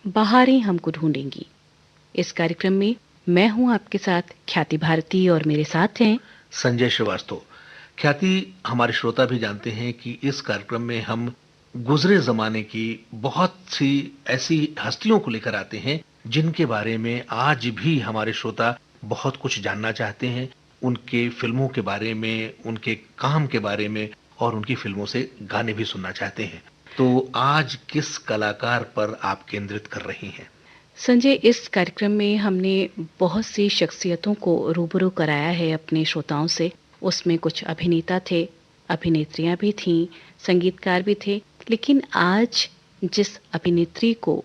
बहारें हमको ढूंढेंगी। इस कार्यक्रम में मैं हूं आपके साथ ख्याति भारती और मेरे साथ हैं संजय श्रीवास्तव। ख्याति, हमारे श्रोता भी जानते हैं कि इस कार्यक्रम में हम गुजरे जमाने की बहुत सी ऐसी हस्तियों को लेकर आते हैं जिनके बारे में आज भी हमारे श्रोता बहुत कुछ जानना चाहते हैं, उनके फिल्मों के बारे में, उनके काम के बारे में और उनकी फिल्मों से गाने भी सुनना चाहते हैं। तो आज किस कलाकार पर आप केंद्रित कर रही हैं? संजय। इस कार्यक्रम में हमने बहुत सी शख्सियतों को रूबरू कराया है अपने श्रोताओं से। उसमें कुछ अभिनेता थे, अभिनेत्रियां भी थीं, संगीतकार भी थे, लेकिन आज जिस अभिनेत्री को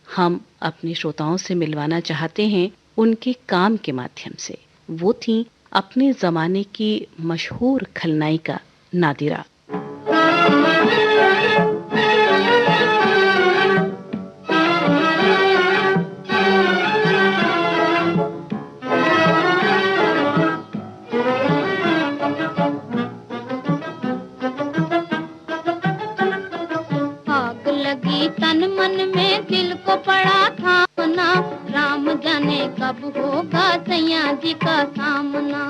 हम अपने श्रोताओं से मिलवाना चाहते हैं उनके काम के माध्यम से, वो थी अपने जमाने की मशहूर खलनायिका नादिरा। आग लगी तन मन में, दिल को पड़ा थामना, राम जाने कब होगा सैया जी का सामना।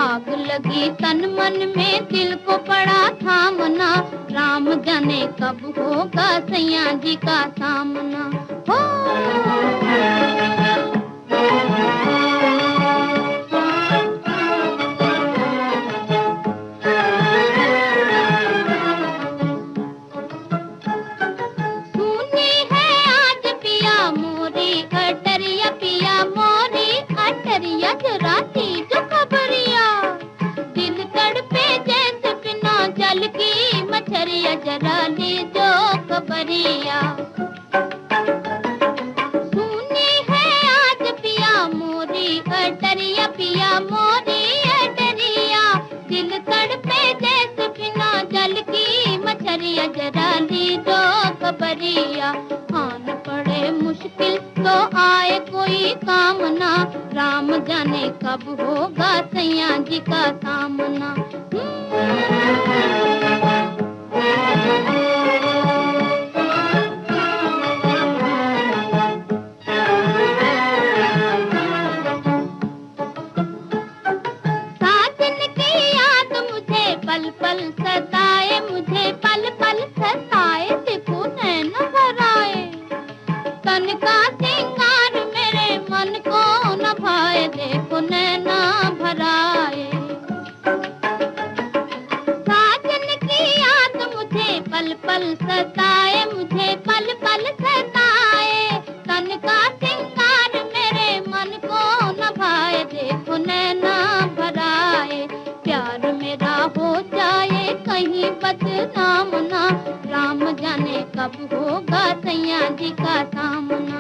आग लगी तन मन में, दिल को पड़ा थामना, राम जाने कब होगा सैया जी का सामना। हो सुनी है आज पिया मोरी अटरिया, पिया मोरी अटरिया, जरा सी जो खबरिया, दिल तड़पे जैसे बिना जल की मछरिया, जरा ली जो खबरिया। सुनी है आज पिया मोरी अटरिया, पिया मोरी अटरिया, दिल तड़पे जैसे बिना जल की मछरिया, जरा ली जो खबरिया। आन पड़े मुश्किल तो आए कोई कामना, राम जाने कब होगा सैया जी का सामना। साजन की याद मुझे पल पल सताए, मुझे पल पल सताए, देखो नैन भराए, तन का सिंगार मेरे मन को न भाए, देखो नैना भराए। साजन की याद मुझे पल पल सताए, मुझे पल पल सताए, तन का सिंगार मेरे मन को न भाए, देखो नैना भराए। प्यार मेरा हो जाए कहीं बदनाम ना, राम जाने कब होगा सैया जी का सामना।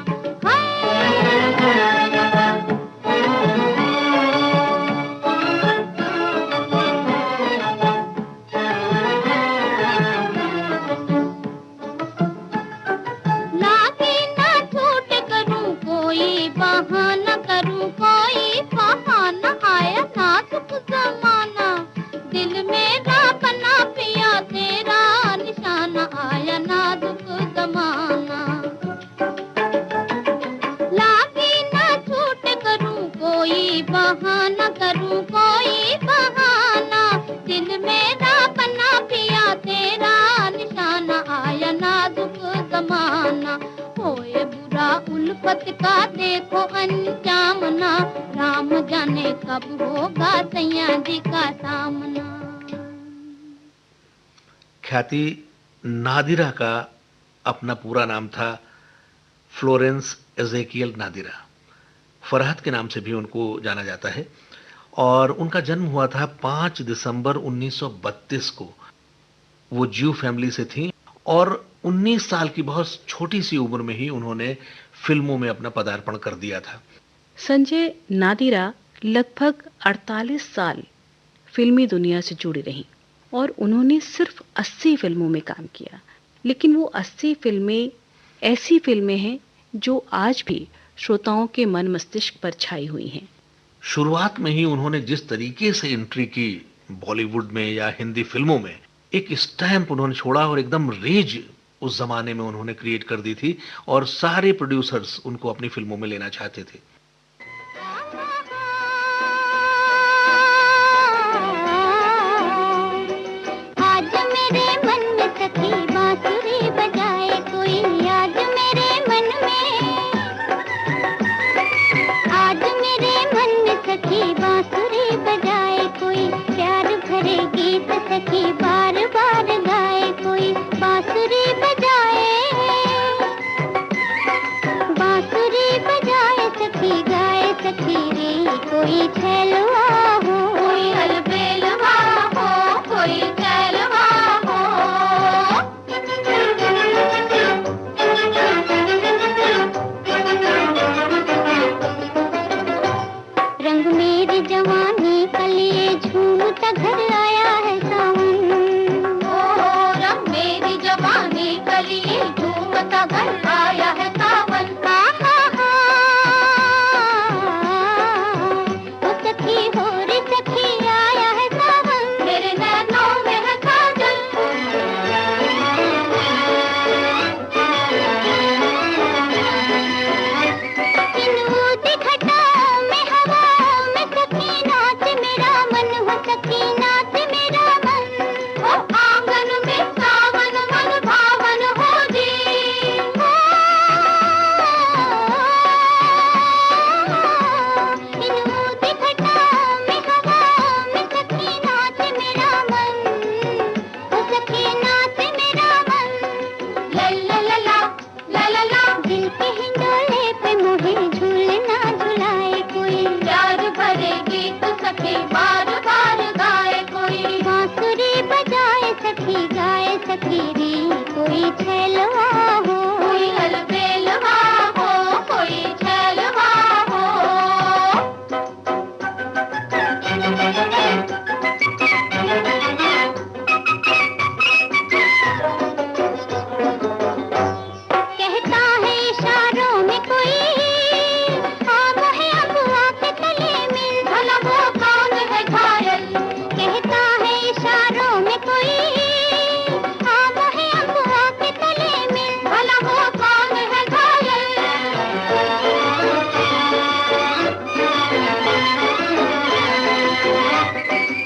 लागे ना छूट करूं कोई बहाना, करूं कोई बहाना, आया नाजुक जमाना, दिल मेरा बना पिया तेरा निशाना, आया नाजुक जमाना। लागे ना छूट करूं कोई बहाना, करूं कोई बहाना, दिल मेरा बना पिया तेरा निशाना, आया नाजुक जमाना। होए बुरा उल्फत का देखो अंजाम ना, राम जाने कब होगा सैया जी का सामना। ख्याति, नादिरा का अपना पूरा नाम था फ्लोरेंस एजेकियल नादिरा। फरहत के नाम से भी उनको जाना जाता है और उनका जन्म हुआ था 5 दिसंबर 1932 को। वो ज्यू फैमिली से थी और 19 साल की बहुत छोटी सी उम्र में ही उन्होंने फिल्मों में अपना पदार्पण कर दिया था। संजय, नादिरा लगभग 48 साल फिल्मी दुनिया से जुड़ी रहीं और उन्होंने सिर्फ 80 फिल्मों में काम किया, लेकिन वो 80 फिल्में ऐसी फिल्में हैं जो आज भी श्रोताओं के मन मस्तिष्क पर छाई हुई हैं। शुरुआत में ही उन्होंने जिस तरीके से एंट्री की बॉलीवुड में या हिंदी फिल्मों में, एक स्टैंप उन्होंने छोड़ा और एकदम रेज उस जमाने में उन्होंने क्रिएट कर दी थी और सारे प्रोड्यूसर्स उनको अपनी फिल्मों में लेना चाहते थे। आज मेरे मन में सखी बांसुरी बजाए कोई, आज मेरे मन में, आज मेरे मन में सखी बांसुरी बजाए कोई, प्यार भरे गीत सखी बार बार गाए कोई, बांसुरी बजाए, बांसुरी बजाए सखी गाए सखी रे, कोई छैलवा हो कोई अलबेलवा हो, कोई छैलवा हो। रंग मेरी जवानी का लिए झूमता घर आया है सावन, ओ रंग मेरी जवानी का लिए झूमता घर आया है सावन। ओ सखी हो रे सखी आया है सावन, मेरे नैनों में है काजल। इन ऊदी घटाओं में हवा में सखी नाच मेरा मन हो, सखी नाच मेरा मन, ओ आंगन में सावन मन भावन हो जी। इन ऊदी घटाओं में हवा में सखी नाच मेरा मन, ओ सखी नाच मेरा मन। ला ला ला ला ला ला, दिल के हिंडोले पे मोहे झूलना झुलाए कोई, प्यार भरे गीत सखी बार बार गाए कोई, बांसुरी बजाए सखी गाए सखी रे, कोई छैलवा हो कोई अलबेलवा हो, कोई छैलवा हो। कहता है इशारों में कोई, आम है अगुआ के तले मिल, भला वो कौन है घायल। कहता है इशारों में कोई, आम है अगुआ के तले मिल, भला वो कौन है घायल।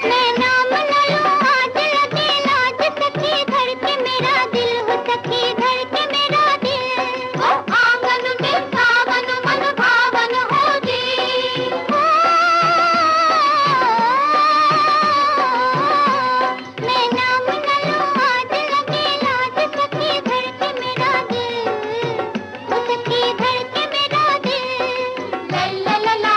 मैं नाम न लूं आज लगे लाज सखी, धड़के मेरा दिल हो सखी धड़के मेरा दिल, ओ आंगन में सावन मन भावन हो जी। मैं नाम न लूं आज लगे लाज सखी धड़के मेरा दिल, ओ सखी धड़के मेरा दिल। ला ला ला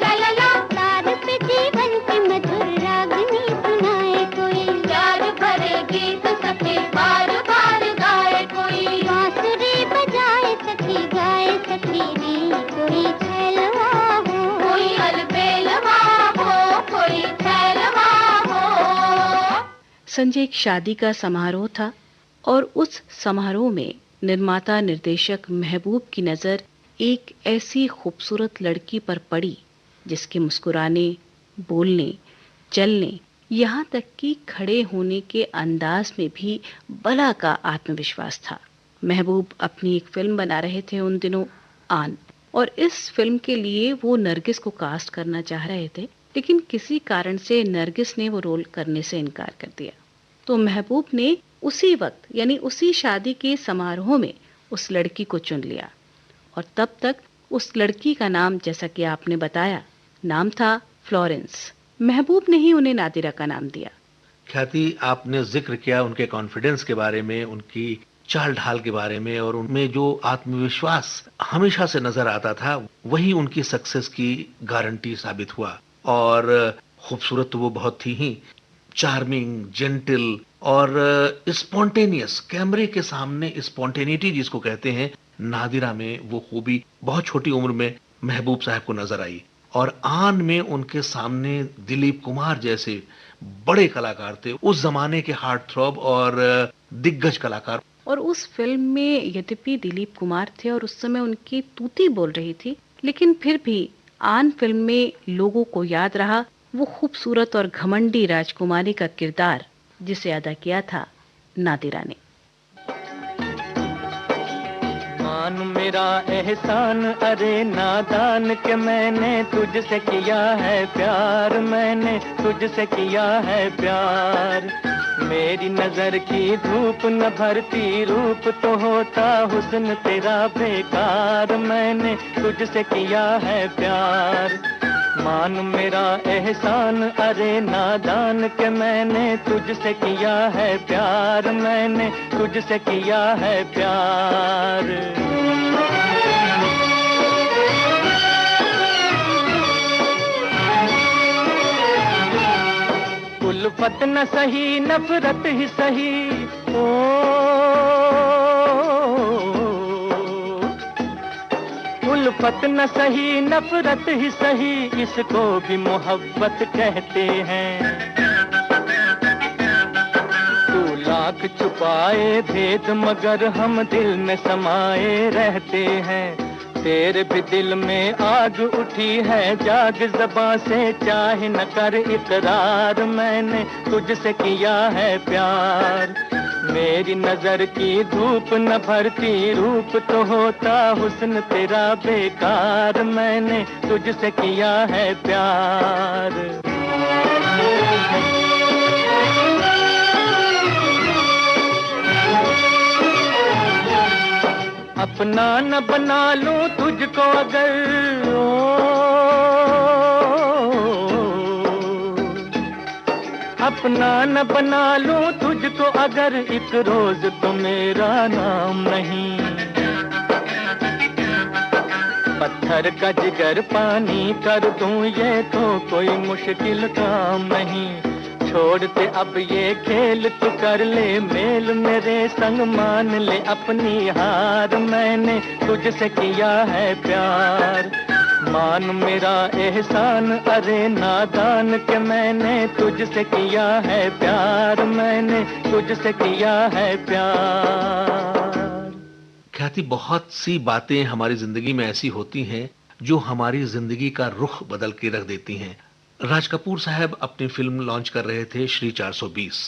ला ला ला, तार पे जीवन की मधुर रागनी सुनाए कोई, प्यार भरे गीत सखी बार बार गाए कोई, बांसुरी बजाए सखी गाए सखी रे, कोई छैलवा हो कोई अलबेलवा हो, कोई छैलवा हो। संजय, एक शादी का समारोह था और उस समारोह में निर्माता निर्देशक महबूब की नज़र एक ऐसी खूबसूरत लड़की पर पड़ी जिसके मुस्कुराने, बोलने, चलने, यहाँ तक कि खड़े होने के अंदाज में भी बला का आत्मविश्वास था। महबूब अपनी एक फिल्म बना रहे थे उन दिनों, आन, और इस फिल्म के लिए वो नरगिस को कास्ट करना चाह रहे थे, लेकिन किसी कारण से नरगिस ने वो रोल करने से इनकार कर दिया। तो महबूब ने उसी वक्त यानी उसी शादी के समारोह में उस लड़की को चुन लिया और तब तक उस लड़की का नाम, जैसा कि आपने बताया, नाम था फ्लोरेंस। महबूब ने ही उन्हें नादिरा का नाम दिया। ख्याति, आपने जिक्र किया उनके कॉन्फिडेंस के बारे में, उनकी चाल ढाल के बारे में, और उनमें जो आत्मविश्वास हमेशा से नजर आता था वही उनकी सक्सेस की गारंटी साबित हुआ। और खूबसूरत तो वो बहुत थी ही, चार्मिंग, जेंटल और स्पॉन्टेनियस, कैमरे के सामने स्पॉन्टेनिटी जिसको कहते हैं, नादिरा में वो खूबी बहुत छोटी उम्र में महबूब साहब को नजर आई। और आन में उनके सामने दिलीप कुमार जैसे बड़े कलाकार थे, उस जमाने के हार्ट थ्रॉब और दिग्गज कलाकार। और उस फिल्म में यद्यपि दिलीप कुमार थे और उस समय उनकी तूती बोल रही थी, लेकिन फिर भी आन फिल्म में लोगों को याद रहा वो खूबसूरत और घमंडी राजकुमारी का किरदार जिसे अदा किया था नादिरा ने। मान मेरा एहसान अरे नादान के मैंने तुझसे किया है प्यार, मैंने तुझसे किया है प्यार। मेरी नजर की धूप न भरती रूप तो होता हुस्न तेरा बेकार, मैंने तुझसे किया है प्यार। मान मेरा एहसान अरे नादान के मैंने तुझसे किया है प्यार, मैंने तुझसे किया है प्यार। उल्फत न सही नफरत ही सही, ओ उल्फत न सही नफरत ही सही, इसको भी मोहब्बत कहते हैं। तू लाख छुपाए भेद मगर हम दिल में समाये रहते हैं। तेरे भी दिल में आग उठी है जाग ज़बां से चाहे न कर इकरार, मैंने तुझसे किया है प्यार। मेरी नजर की धूप न भरती रूप तो होता हुस्न तेरा बेकार, मैंने तुझसे किया है प्यार। अपना न बना लूं तुझको अगर, अपना न बना लूं तुझको अगर एक रोज तो मेरा नाम नहीं। पत्थर का जिगर पानी कर दूं ये तो कोई मुश्किल काम नहीं। छोड़ते अब ये खेल तू कर ले मेल मेरे संग मान ले अपनी हार, मैंने तुझसे किया है प्यार। मान मेरा एहसान अरे नादान के मैंने तुझसे किया है प्यार, मैंने तुझसे किया है प्यार। ख्याति, बहुत सी बातें हमारी जिंदगी में ऐसी होती हैं जो हमारी जिंदगी का रुख बदल के रख देती हैं। राज कपूर साहब अपनी फिल्म लॉन्च कर रहे थे श्री 420,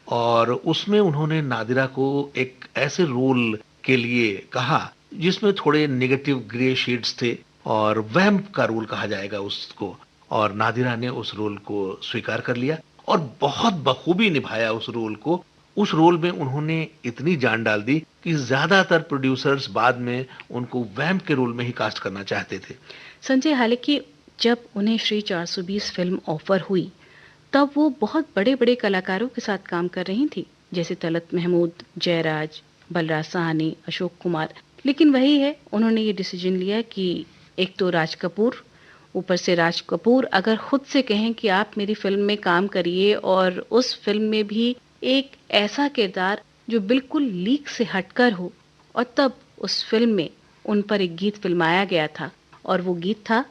और उसमें उन्होंने नादिरा को एक ऐसे रोल के लिए कहा जिसमें थोड़े नेगेटिव ग्रे शेड्स थे और वैम्प का रोल कहा जाएगा उसको, और नादिरा ने उस रोल को स्वीकार कर लिया और बहुत बखूबी निभाया उस रोल को। उस रोल में उन्होंने इतनी जान डाल दी कि ज्यादातर प्रोड्यूसर्स बाद में उनको वैम्प के रोल में ही कास्ट करना चाहते थे। संजय, हालांकि जब उन्हें श्री 420 फिल्म ऑफर हुई तब वो बहुत बड़े बड़े कलाकारों के साथ काम कर रही थी, जैसे तलत महमूद, जयराज, बलराज साहनी, अशोक कुमार। लेकिन वही है, उन्होंने ये डिसीजन लिया कि एक तो राज कपूर, ऊपर से राज कपूर अगर खुद से कहें कि आप मेरी फिल्म में काम करिए और उस फिल्म में भी एक ऐसा किरदार जो बिल्कुल लीक से हटकर हो, और तब उस फिल्म में उन पर एक गीत फिल्माया गया था और वो गीत था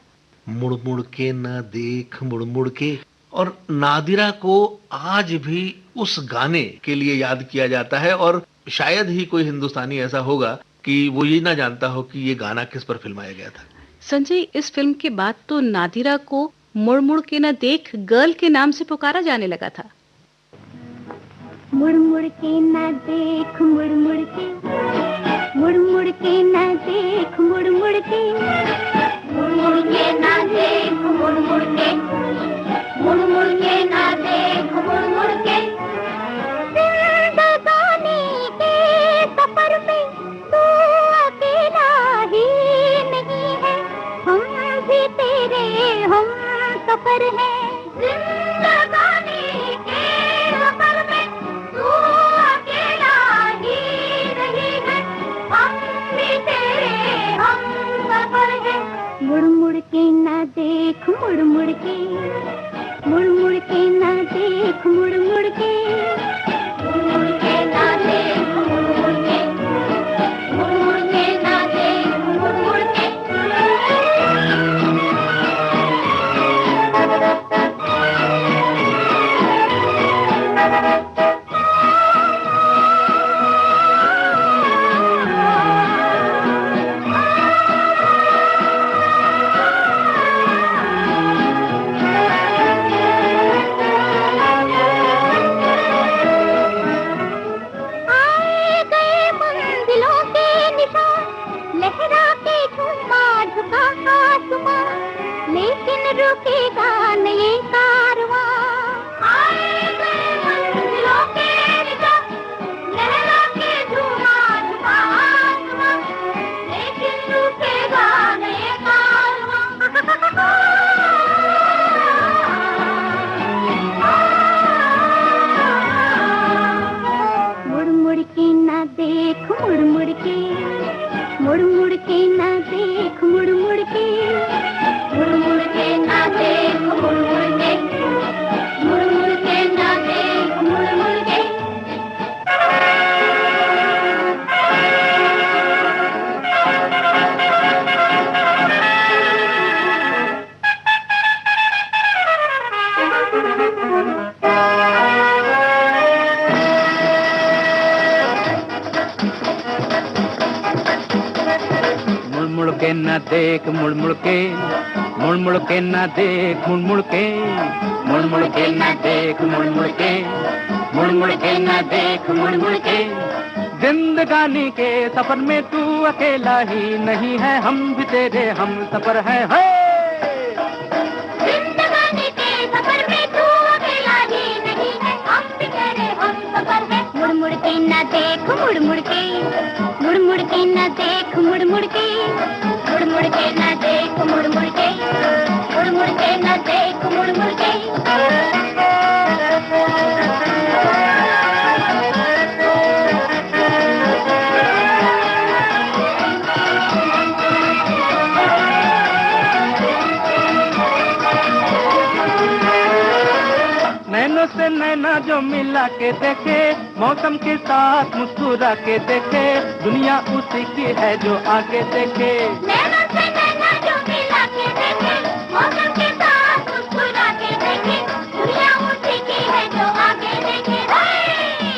मुड़ मुड़ के ना देख मुड़ मुड़ के। और नादिरा को आज भी उस गाने के लिए याद किया जाता है, और शायद ही कोई हिंदुस्तानी ऐसा होगा कि वो ये ना जानता हो कि ये गाना किस पर फिल्माया गया था। संजय, इस फिल्म के बाद तो नादिरा को मुड़ मुड़ के ना देख गर्ल के नाम से पुकारा जाने लगा था। मुड़ मुड़ के ना देख मुड़ मुड़ के, मुड़ मुड़ के ना देख मुड़ मुड़ के, मुड़ मुड़ के ना देख मुड़ मुड़ के, मुड़ मुड़ के ना देख मुड़ मुड़ के। जिंदगानी के सफर में तू अकेला ही नहीं है, हम भी तेरे हम सफर हैं। जिंदगानी के सफर में तू अकेला ही नहीं है, हम भी तेरे हम सफर हैं। मुड़ मुड़ के ना देख मुड़ मुड़ के, मुड़ मुड़ के ना देख मुड़ मुड़ के, मुड़ मुड़ के ना देख मुड़ मुड़ के, मुड़ मुड़ के ना देख मुड़ मुड़ के। रुकेगा नहीं कारवां। मंजिलों के निजात, लहरा के झूमार आसमां, लेकिन रुकेगा नहीं कारवां। मुड़ मुड़ के ना देख, मुड़ मुड़ के, मुड़ मुड़ के ना देख, मुड़ मुड़ के, मुड़ मुड़ के ना देख, मुड़ मुड़ के, मुड़ मुड़ के ना देख, मुड़ मुड़ के। मुड़ मुड़ के ना देख, मुड़ मुड़ के, मुड़ मुड़ के ना देख, मुड़ मुड़ के, मुड़ मुड़ के ना देख, मुड़ मुड़ के, मुड़ मुड़ के ना देख, मुड़ मुड़ के। जिंदगानी के सफर में तू अकेला ही नहीं है, हम भी तेरे हम सफर है। जिंदगानी के सफर में तू अकेला ही नहीं है, हम भी तेरे हम सफर है। मुड़ मुड़ के ना देख, मुड़ मुड़ के, मुड़ मुड़ के ना देख, मुड़ मुड़ के, मुड़ मुड़ के ना देख, मुड़ मुड़ के, मुड़ मुड़ के ना देख, मुड़ मुड़ के। नैनों से नैना जो मिला के देखे, मौसम के साथ मुस्कुरा के देखे, दुनिया उसी की है जो आगे देखे। नैनों से नैना जो मिला के देखे, मौसम के साथ मुस्कुरा के देखे, दुनिया उसी की है जो आगे देखे।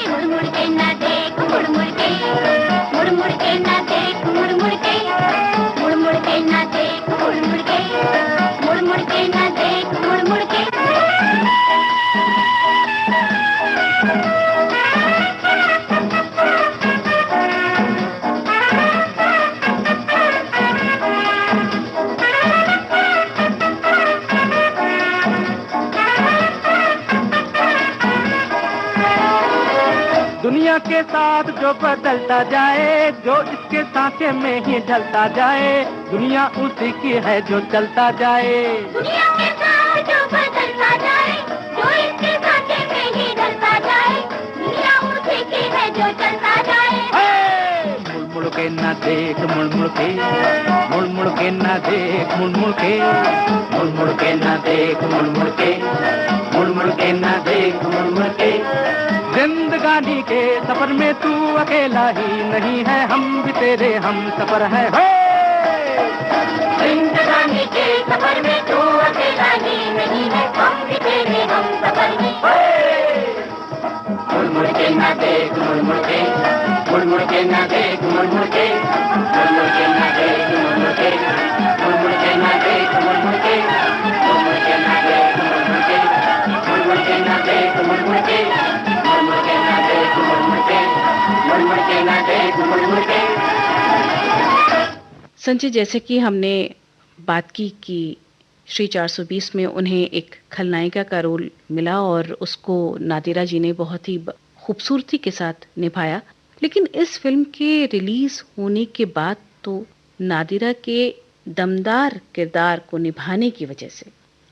मुड़ मुड़ के ना देख, मुड़ मुड़ के, मुड़ मुड़ के ना देख, मुड़ मुड़ के, मुड़ मुड़ के ना देख, मुड़ मुड़ के, मुड़ मुड़ के ना देख, मुड़ मुड़ के। दुनिया के साथ जो बदलता जाए, जो इसके सांचे में ही ढलता जाए, दुनिया उसी की है जो चलता जाए। दुनिया के साथ जो बदलता जाए, जो इसके सांचे में ही ढलता जाए, दुनिया उसी की है जो चलता जाए। मुड़ मुड़ के ना देख, मुड़ मुड़ के, मुड़ मुड़ के ना देख, मुड़ मुड़ के, मुड़ मुड़ के ना देख, मुड़ मुड़ के, मुड़ मुड़ के ना देख, मुड़ मुड़ के। जिंदगानी के सफर में तू अकेला ही नहीं है, हम भी तेरे हम सफर है। जिंदगानी के सफर में तू अकेला ही नहीं है, हम भी तेरे हम सफर हैं। मुड़ मुड़ के ना देख, मुड़ मुड़ के, मुड़ मुड़ के ना देख, मुड़ मुड़ के, मुड़ मुड़ के ना देख, मुड़ मुड़ के, मुड़ मुड़ के ना देख, मुड़ मुड़ के, मुड़ मुड़ के ना देख, मुड़ मुड़ के, मुड़ मुड़ के ना देख, मुड़ मुड़ के, मुड़ मुड़ के ना देख, मुड़ मुड़ के, मुड़ मुड़ के ना देख, मुड़ मुड़ के। संजय, जैसे कि हमने बात की कि श्री 420 में उन्हें एक खलनायिका का रोल मिला और उसको नादिरा जी ने बहुत ही खूबसूरती के साथ निभाया, लेकिन इस फिल्म के रिलीज होने के बाद तो नादिरा के दमदार किरदार को निभाने की वजह से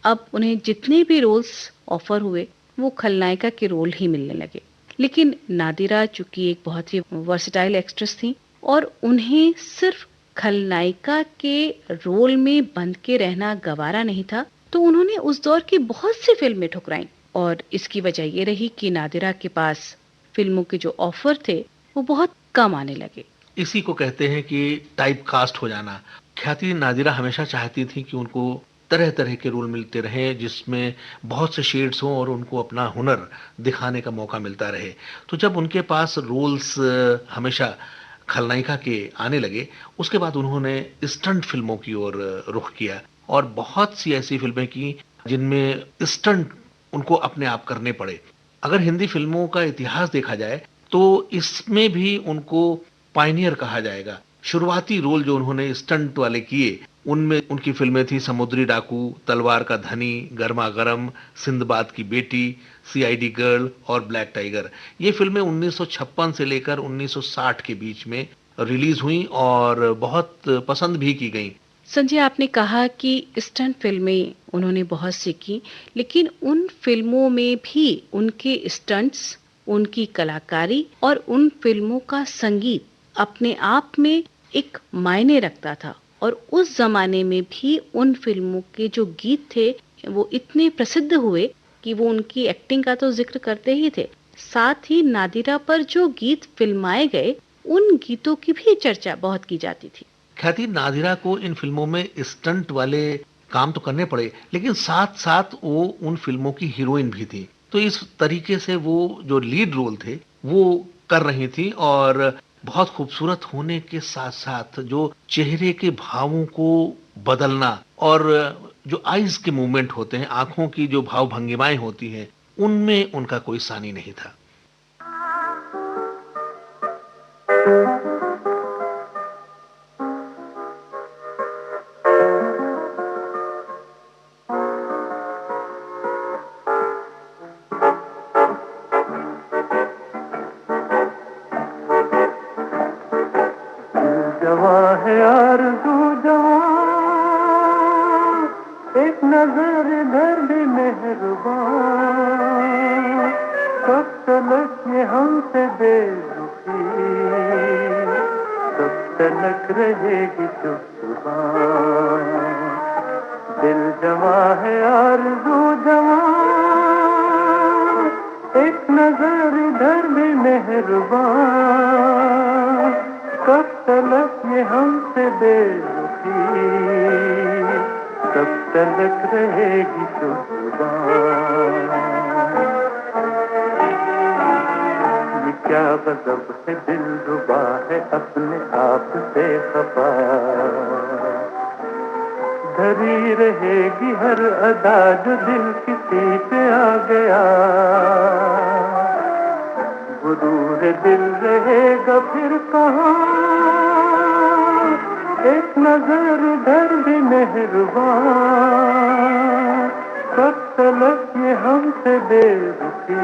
अब उन्हें जितने भी रोल्स ऑफर हुए वो खलनायिका के रोल ही मिलने लगे। लेकिन नादिरा चूंकि एक बहुत ही वर्सेटाइल एक्ट्रेस थी और उन्हें सिर्फ खलनायिका के रोल में बंद के रहना गवारा नहीं था, तो उन्होंने उस दौर की बहुत सी फिल्में ठुकराईं और इसकी वजह ये रही कि नादिरा के पास फिल्मों के जो ऑफर थे वो बहुत कम आने लगे। इसी को कहते हैं कि टाइप कास्ट हो जाना। ख्याति नादिरा हमेशा चाहती थी कि उनको तरह तरह के रोल मिलते रहे जिसमें बहुत से शेड्स हों और उनको अपना हुनर दिखाने का मौका मिलता रहे। तो जब उनके पास रोल्स हमेशा खलनायिका के आने लगे, उसके बाद उन्होंने स्टंट फिल्मों की ओर रुख किया और बहुत सी ऐसी फिल्में की जिनमें स्टंट उनको अपने आप करने पड़े। अगर हिंदी फिल्मों का इतिहास देखा जाए तो इसमें भी उनको पायनियर कहा जाएगा। शुरुआती रोल जो उन्होंने स्टंट वाले किए उनमें उनकी फिल्में थी समुद्री डाकू, तलवार का धनी, गर्मा गर्म, सिंदबाद की बेटी, सीआईडी गर्ल और ब्लैक टाइगर। ये फिल्में 1956 से लेकर 1960 के बीच में रिलीज हुई और बहुत पसंद भी की गईं। संजय, आपने कहा कि स्टंट फिल्में उन्होंने बहुत सी की, लेकिन उन फिल्मों में भी उनके स्टंट्स, उनकी कलाकारी और उन फिल्मों का संगीत अपने आप में एक मायने रखता था। और उस जमाने में भी उन फिल्मों के जो गीत थे वो इतने प्रसिद्ध हुए कि वो उनकी एक्टिंग का तो जिक्र करते ही थे, साथ ही नादिरा पर जो गीत फिल्माए गए उन गीतों की भी चर्चा बहुत की जाती थी। ख्याति, नादिरा को इन फिल्मों में स्टंट वाले काम तो करने पड़े, लेकिन साथ साथ वो उन फिल्मों की हीरोइन भी थी। तो इस तरीके से वो जो लीड रोल थे वो कर रही थी, और बहुत खूबसूरत होने के साथ साथ जो चेहरे के भावों को बदलना और जो आईज के मूवमेंट होते हैं, आंखों की जो भाव भंगिमाएं होती हैं, उनमें उनका कोई सानी नहीं था। जवां है आरज़ू जवां, एक नजर इधर भी मेहरबान, कब तलक ये हमसे बेरुखी, कब तलक रहेगी चुप जुबान। दिल जवां है आरज़ू जवां, एक नजर इधर भी मेहरबान, कब तलक ये हमसे बेरुखी, कब तलक रहेगी चुप जुबान। ये क्या गज़ब है, दिलरुबा है अपने आप से खफा, धरी रहेगी हर अदा जो दिल किसी पे आ गया, गुरूर दिल रहेगा फिर कहाँ, एक नजर इधर भी मेहरबान, कब तलक ये हमसे बेरुखी,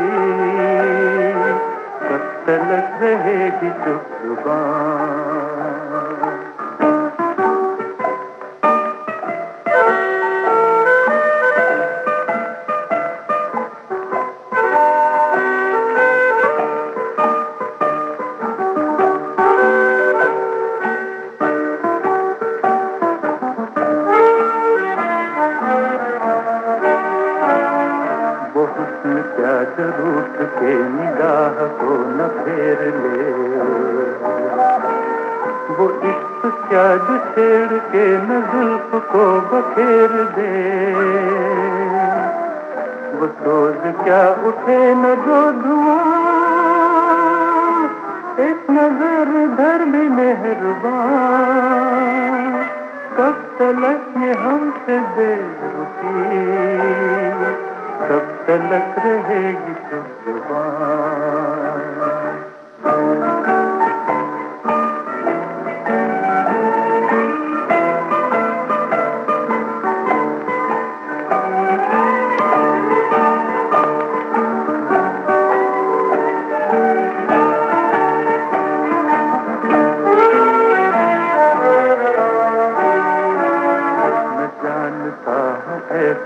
कब तलक रहेगी चुप जुबान। रूठ के निगाह को न फेर ले, वो इश्क क्या जो छेड़ के न जुल्फ को बखेर दे, वो सोच क्या उठे न जो धुआं, एक नजर इधर भी मेहरबान, कब तलक ये हमसे बेरुखी, कब तलक रहेगी चुप जुबान।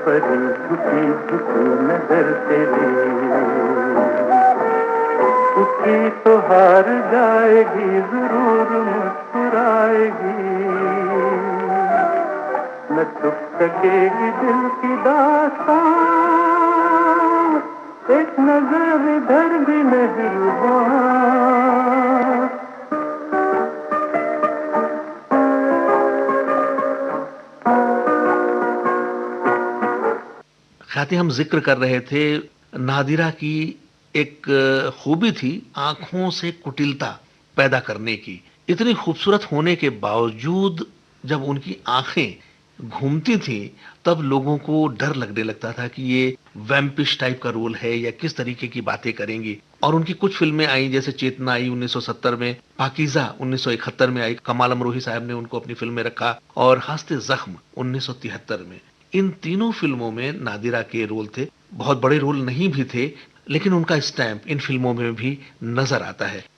परी झुकी झुकी नजर तेरी, उसकी तो हार जाएगी जरूर मुस्कुराएगी, न छुप सकेगी दिल की दास्तां, एक नजर इधर भी मेहरबान। ख्याति, हम जिक्र कर रहे थे नादिरा की एक खूबी थी आंखों से कुटिलता पैदा करने की। इतनी खूबसूरत होने के बावजूद जब उनकी आंखें घूमती थी, तब लोगों को डर लगने लगता था कि ये वैम्पिश टाइप का रोल है या किस तरीके की बातें करेंगी। और उनकी कुछ फिल्में आई, जैसे चेतना आई 1970 में, पाकीज़ा 1971 में आई, कमाल अमरोही साहब ने उनको अपनी फिल्म में रखा, और हस्ते ज़ख्म 1973 में। इन तीनों फिल्मों में नादिरा के रोल थे। बहुत बड़े रोल नहीं भी थे, लेकिन उनका स्टैम्प इन फिल्मों में भी नजर आता है।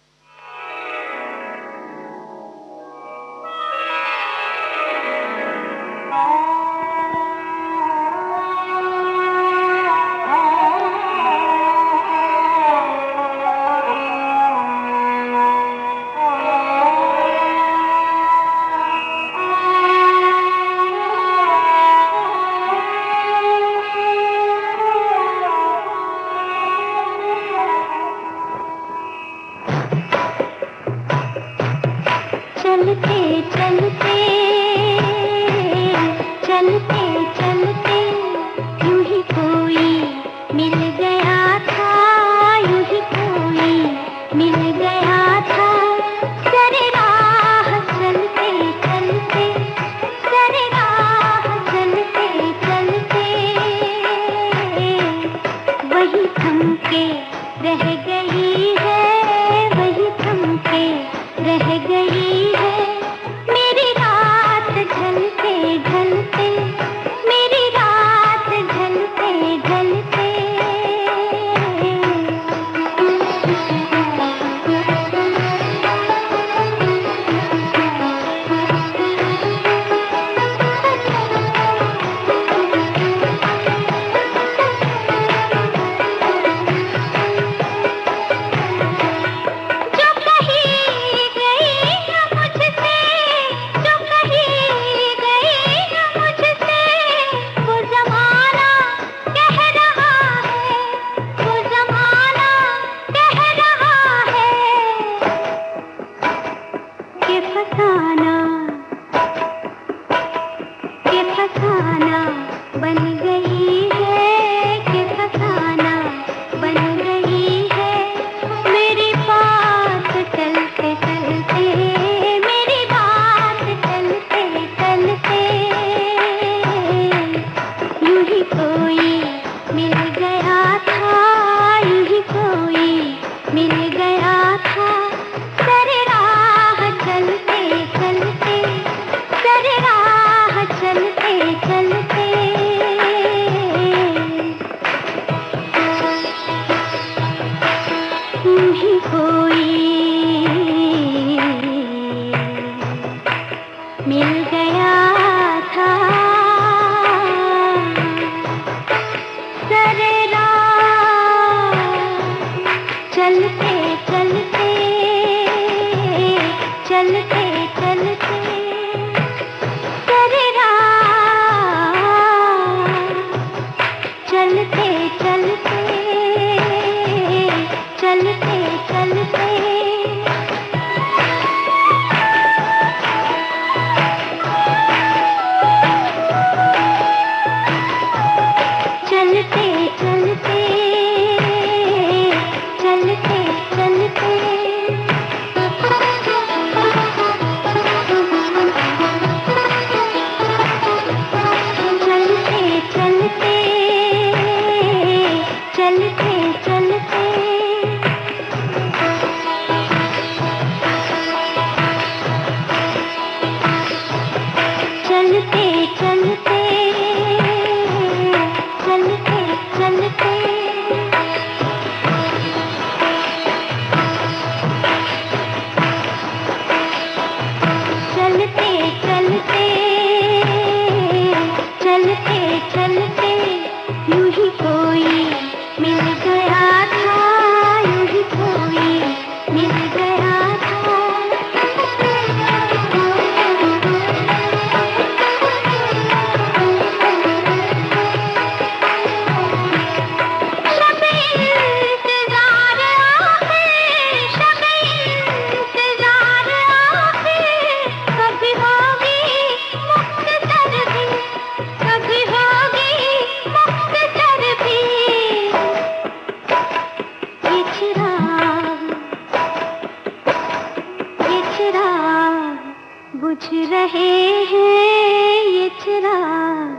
बुझ रहे हैं ये चिराग,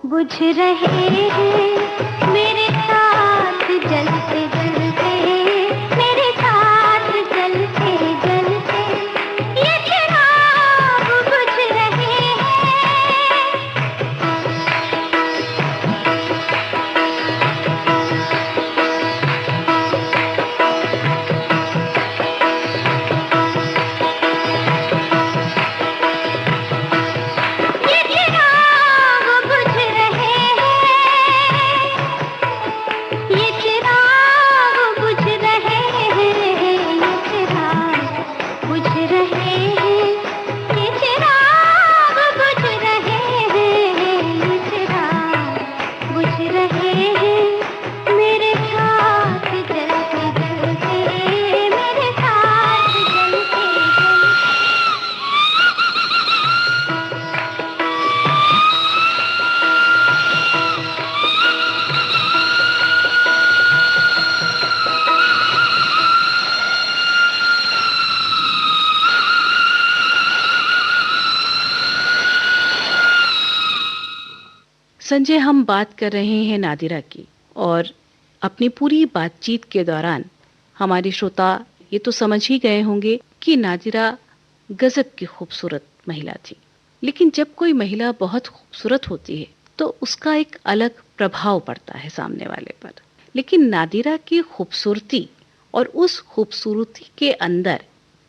बुझ रहे हैं मेरे साथ जलते जलते, मेरे साथ जलते जलते ये चिराग बुझ रहे हैं। संजय, हम बात कर रहे हैं नादिरा की, और अपनी पूरी बातचीत के दौरान हमारे श्रोता ये तो समझ ही गए होंगे कि नादिरा गजब की खूबसूरत महिला थी। लेकिन जब कोई महिला बहुत खूबसूरत होती है तो उसका एक अलग प्रभाव पड़ता है सामने वाले पर। लेकिन नादिरा की खूबसूरती और उस खूबसूरती के अंदर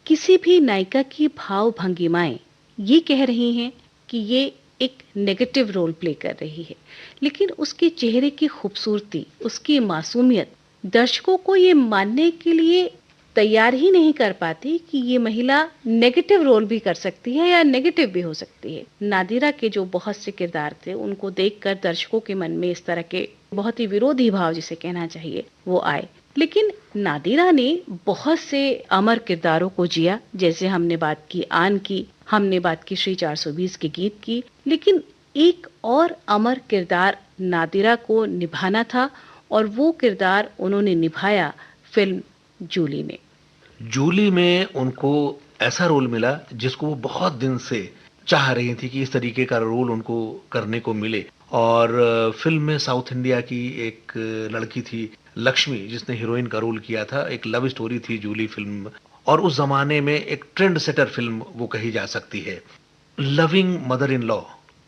किसी भी नायिका की भाव भंगिमाएं ये कह रही हैं कि ये एक नेगेटिव रोल प्ले कर रही है, लेकिन उसके चेहरे की खूबसूरती, उसकी मासूमियत दर्शकों को ये मानने के लिए तैयार ही नहीं कर पाती कि ये महिला नेगेटिव रोल भी कर सकती है या नेगेटिव भी हो सकती है। नादिरा के जो बहुत से किरदार थे उनको देखकर दर्शकों के मन में इस तरह के बहुत ही विरोधी भाव, जिसे कहना चाहिए, वो आए। लेकिन नादिरा ने बहुत से अमर किरदारों को जिया, जैसे हमने बात की आन की, हमने बात की श्री 420 के गीत की। लेकिन एक और अमर किरदार नादिरा को निभाना था और वो किरदार उन्होंने निभाया फिल्म जूली में। जूली में उनको ऐसा रोल मिला जिसको वो बहुत दिन से चाह रही थी कि इस तरीके का रोल उनको करने को मिले। और फिल्म में साउथ इंडिया की एक लड़की थी लक्ष्मी, जिसने हीरोइन का रोल किया था। एक लव स्टोरी थी जूली फिल्म, और उस जमाने में एक ट्रेंड सेटर फिल्म वो कही जा सकती है। लविंग मदर इन लॉ,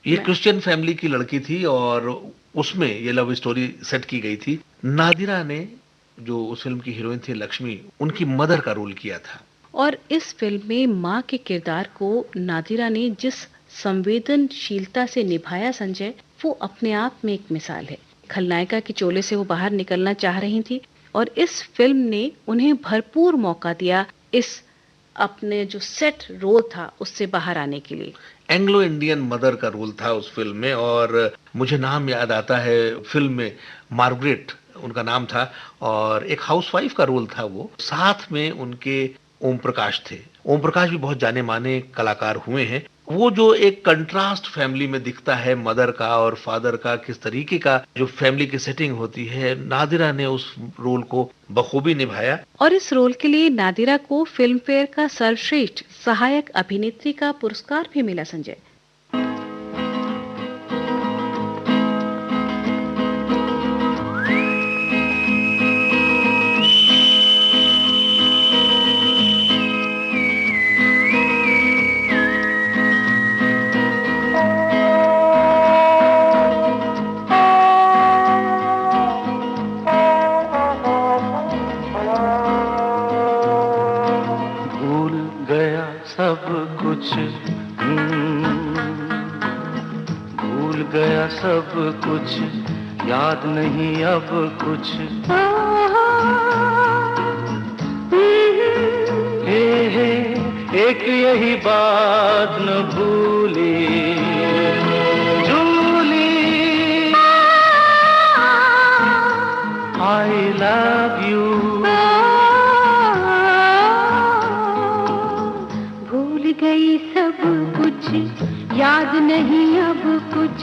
ये क्रिश्चियन फैमिली की लड़की थी और उसमें ये लव स्टोरी सेट की गई थी। नादिरा ने, जो उस फिल्म की हीरोइन थी लक्ष्मी, उनकी मदर का रोल किया था। और इस फिल्म में माँ के किरदार को नादिरा ने जिस संवेदनशीलता से निभाया संजय, वो अपने आप में एक मिसाल है। खलनायिका के चोले से वो बाहर निकलना चाह रही थी और इस फिल्म ने उन्हें भरपूर मौका दिया इस अपने जो सेट रोल था उससे बाहर आने के लिए। एंग्लो इंडियन मदर का रोल था उस फिल्म में, और मुझे नाम याद आता है फिल्म में मार्गरेट उनका नाम था, और एक हाउसवाइफ का रोल था वो। साथ में उनके ओम प्रकाश थे। ओम प्रकाश भी बहुत जाने माने कलाकार हुए हैं। वो जो एक कंट्रास्ट फैमिली में दिखता है, मदर का और फादर का, किस तरीके का जो फैमिली की सेटिंग होती है, नादिरा ने उस रोल को बखूबी निभाया। और इस रोल के लिए नादिरा को फिल्म फेयर का सर्वश्रेष्ठ सहायक अभिनेत्री का पुरस्कार भी मिला संजय। भूल गया सब कुछ, याद नहीं अब कुछ। हे एक यही बात न भूली जूली, आई लव यू। भूल गई सब कुछ, याद नहीं अब कुछ।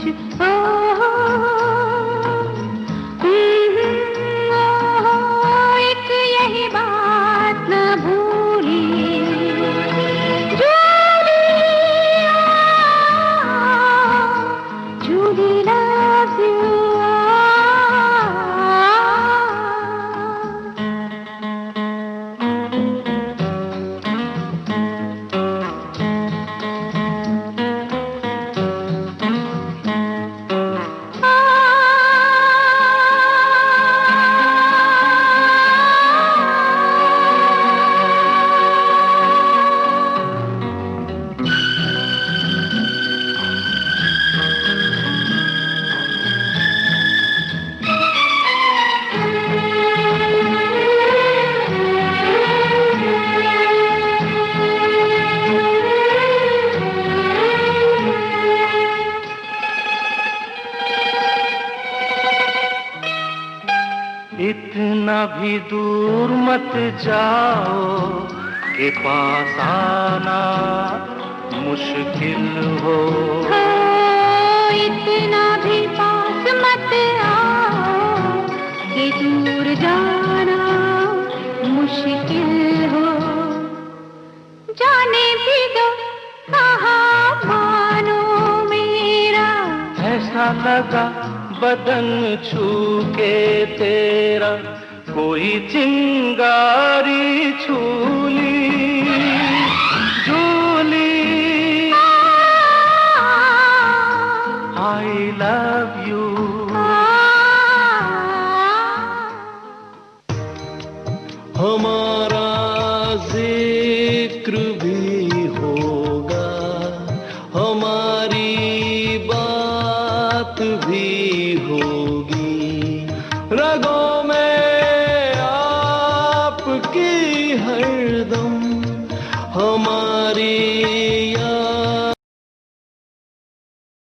एक यही बात न भूली जूली। भी दूर मत जाओ के पास आना मुश्किल हो। इतना भी पास मत आओ कि दूर जाना मुश्किल हो। जाने भी दो कहाँ मानो मेरा, ऐसा लगा बदन छू के तेरा कोई चिंगारी छूली झूली। I love you। हमारा जिक्र भी